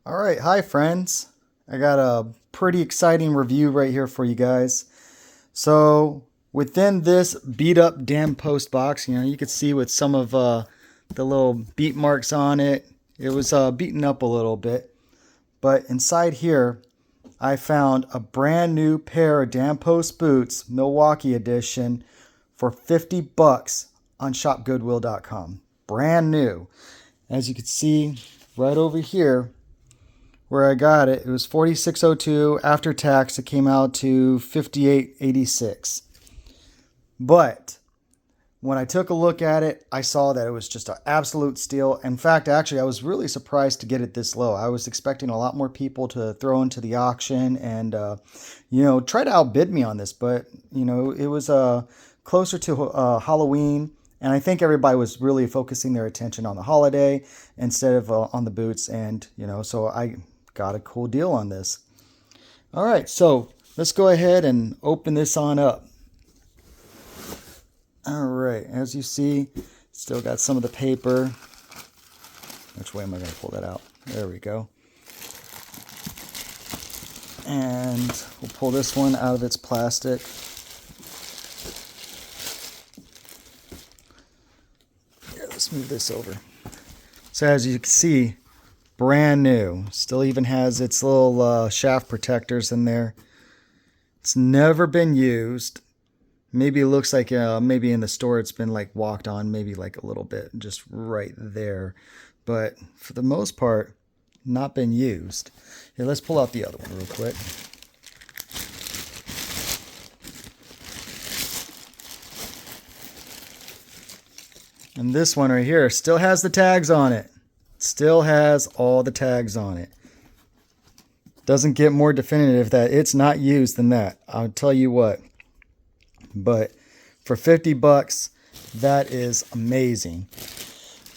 All right, hi friends. I got a pretty exciting review right here for you guys. So within this beat up damn post box, you can see with some of the little beat marks on it, it was beaten up a little bit. But inside here, I found a brand new pair of damn post boots, Milwaukee edition, for 50 bucks on shopgoodwill.com. Brand new. As you can see right over here, where I got it, it was 4602 after tax. It came out to 5886. But when I took a look at it, I saw that it was just an absolute steal. In fact, actually, I was really surprised to get it this low. I was expecting a lot more people to throw into the auction and try to outbid me on this, but it was closer to Halloween. And I think everybody was really focusing their attention on the holiday instead of on the boots. And, so I got a cool deal on this. All right, so let's go ahead and open this on up. All right, as you see, still got some of the paper. Which way am I going to pull that out? There we go. And we'll pull this one out of its plastic. Here, let's move this over. So as you can see, brand new. Still even has its little shaft protectors in there. It's never been used. Maybe it looks like maybe in the store it's been like walked on, maybe like a little bit, just right there. But for the most part, not been used. Here, let's pull out the other one real quick. And this one right here still has the tags on it. Still has all the tags on it. Doesn't get more definitive that it's not used than that. I'll tell you what. But for 50 bucks, that is amazing.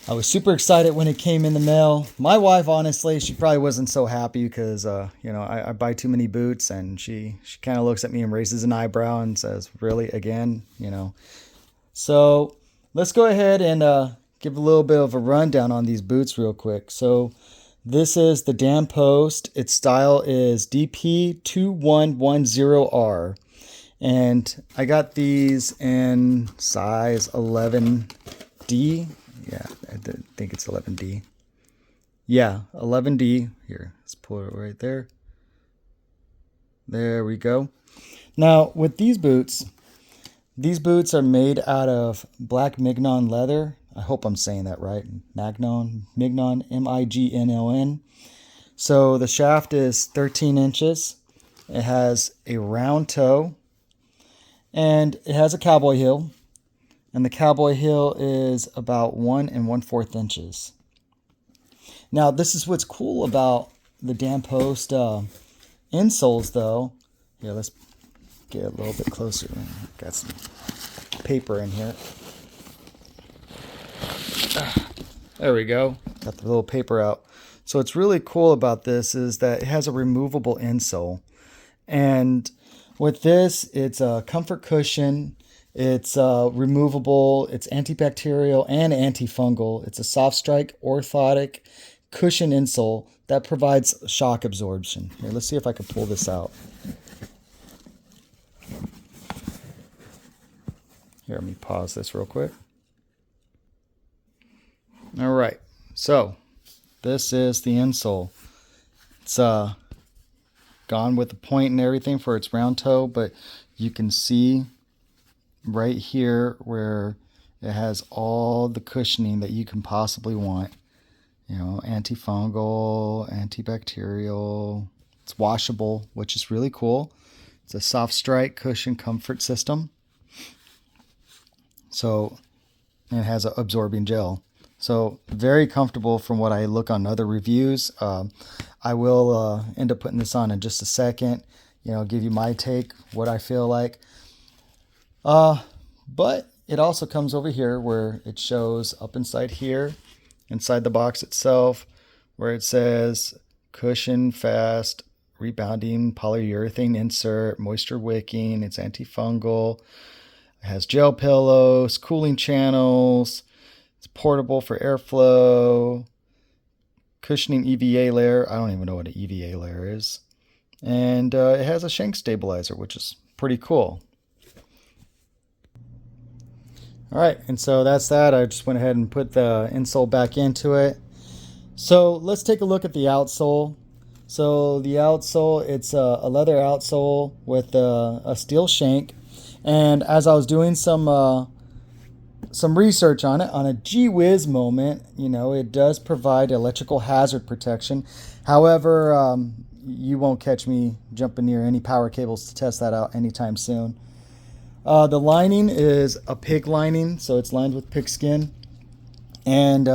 I was super excited when it came in the mail. My wife, honestly, she probably wasn't so happy because, I buy too many boots, and she kind of looks at me and raises an eyebrow and says, "Really, again?" So let's go ahead and give a little bit of a rundown on these boots real quick. So this is the Dan Post. Its style is DP2110R. And I got these in size 11D. Yeah, I think it's 11D. Yeah, 11D. Here, let's pull it right there. There we go. Now, with these boots are made out of black mignon leather. I hope I'm saying that right. Mignon, M-I-G-N-O-N. So the shaft is 13 inches. It has a round toe. And it has a cowboy heel, and the cowboy heel is about 1 1/4 inches. Now, this is what's cool about the Dan Post insoles, though. Here, let's get a little bit closer. Got some paper in here. There we go. Got the little paper out. So what's really cool about this is that it has a removable insole, and with this, it's a comfort cushion. It's removable. It's antibacterial and antifungal. It's a soft strike orthotic cushion insole that provides shock absorption. Here, let's see if I can pull this out. Here, let me pause this real quick. All right. So this is the insole. It's gone with the point and everything for its round toe, but you can see right here where it has all the cushioning that you can possibly want. Antifungal, antibacterial. It's washable, which is really cool. It's a soft strike cushion comfort system. So it has an absorbing gel. So very comfortable from what I look on other reviews. I will end up putting this on in just a second. Give you my take, what I feel like. But it also comes over here where it shows up inside here, inside the box itself, where it says cushion fast, rebounding polyurethane insert, moisture wicking, it's antifungal. It has gel pillows, cooling channels. It's portable for airflow. cushioning EVA layer. I don't even know what an EVA layer is. And it has a shank stabilizer, which is pretty cool. All right, and so that's that. I just went ahead and put the insole back into it. So let's take a look at the outsole. So the outsole, it's a leather outsole with a steel shank. And as I was doing some research on it, on a gee whiz moment, it does provide electrical hazard protection. However, you won't catch me jumping near any power cables to test that out anytime soon. The lining is a pig lining, so it's lined with pig skin, and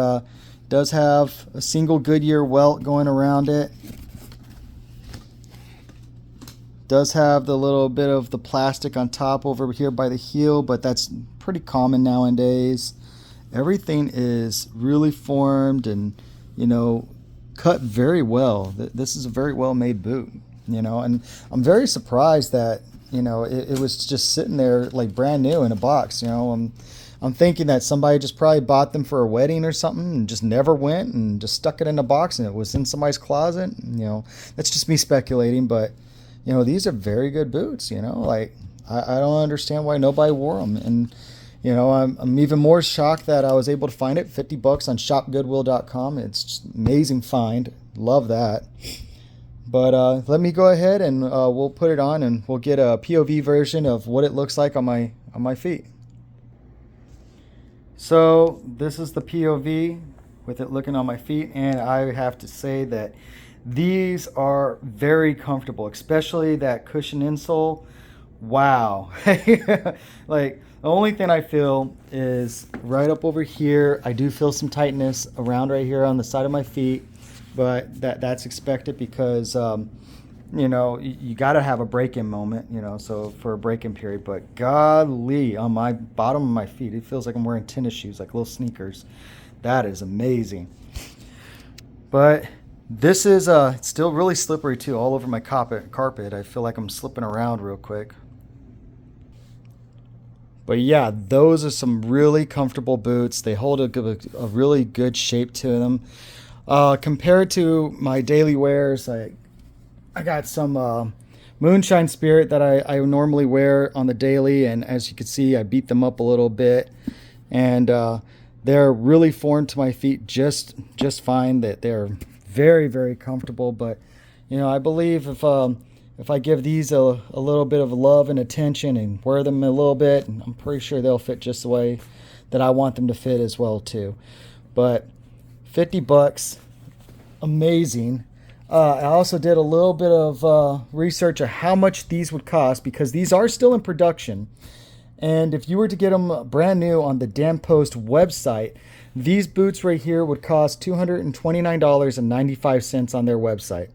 does have a single Goodyear welt going around it. Does have the little bit of the plastic on top over here by the heel, but that's pretty common nowadays. Everything is really formed and, cut very well. This is a very well made boot, and I'm very surprised that, it was just sitting there like brand new in a box. I'm thinking that somebody just probably bought them for a wedding or something and just never went and just stuck it in a box and it was in somebody's closet. That's just me speculating, but these are very good boots. I don't understand why nobody wore them. And I'm even more shocked that I was able to find it $50 on shopgoodwill.com. It's just amazing find. Love that. But let me go ahead and we'll put it on and we'll get a POV version of what it looks like on my feet. So this is the POV with it looking on my feet, and I have to say that these are very comfortable, especially that cushion insole. Wow. Like, the only thing I feel is right up over here. I do feel some tightness around right here on the side of my feet, but that's expected because you got to have a break-in moment, so for a break-in period. But golly, on my bottom of my feet, it feels like I'm wearing tennis shoes, like little sneakers. That is amazing. But this is it's still really slippery too, all over my carpet. I feel like I'm slipping around real quick. But yeah, those are some really comfortable boots. They hold a really good shape to them. Compared to my daily wears, I got some Moonshine Spirit that I normally wear on the daily, and as you can see, I beat them up a little bit, and they're really formed to my feet just fine. That they're very, very comfortable. But I believe if I give these a little bit of love and attention and wear them a little bit, I'm pretty sure they'll fit just the way that I want them to fit as well too. But $50, amazing. I also did a little bit of research of how much these would cost, because these are still in production. And if you were to get them brand new on the Damn Post website, these boots right here would cost $229.95 on their website.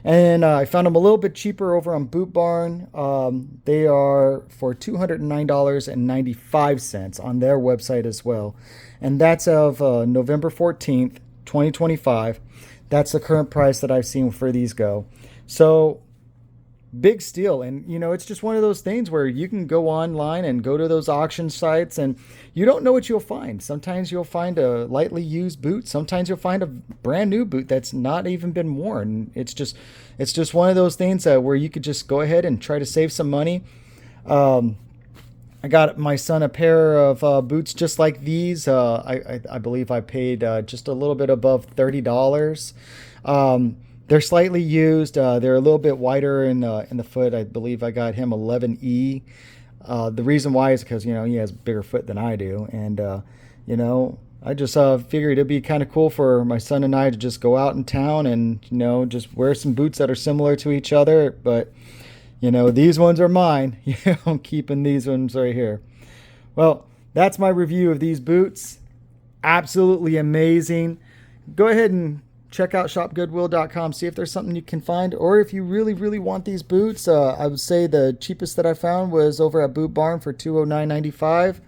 And I found them a little bit cheaper over on Boot Barn. They are for $209.95 on their website as well. And that's of November 14th, 2025. That's the current price that I've seen for these go. So big steal. And it's just one of those things where you can go online and go to those auction sites and you don't know what you'll find. Sometimes you'll find a lightly used boot. Sometimes you'll find a brand new boot that's not even been worn. It's just one of those things where you could just go ahead and try to save some money. I got my son a pair of boots just like these. I believe I paid just a little bit above $30. They're slightly used. They're a little bit wider in the foot. I believe I got him 11E. The reason why is because he has a bigger foot than I do, and I just figured it'd be kind of cool for my son and I to just go out in town and just wear some boots that are similar to each other. But these ones are mine. I'm keeping these ones right here. Well, that's my review of these boots. Absolutely amazing. Go ahead and check out shopgoodwill.com, see if there's something you can find, or if you really, really want these boots. I would say the cheapest that I found was over at Boot Barn for $209.95.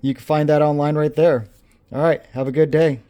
You can find that online right there. All right, have a good day.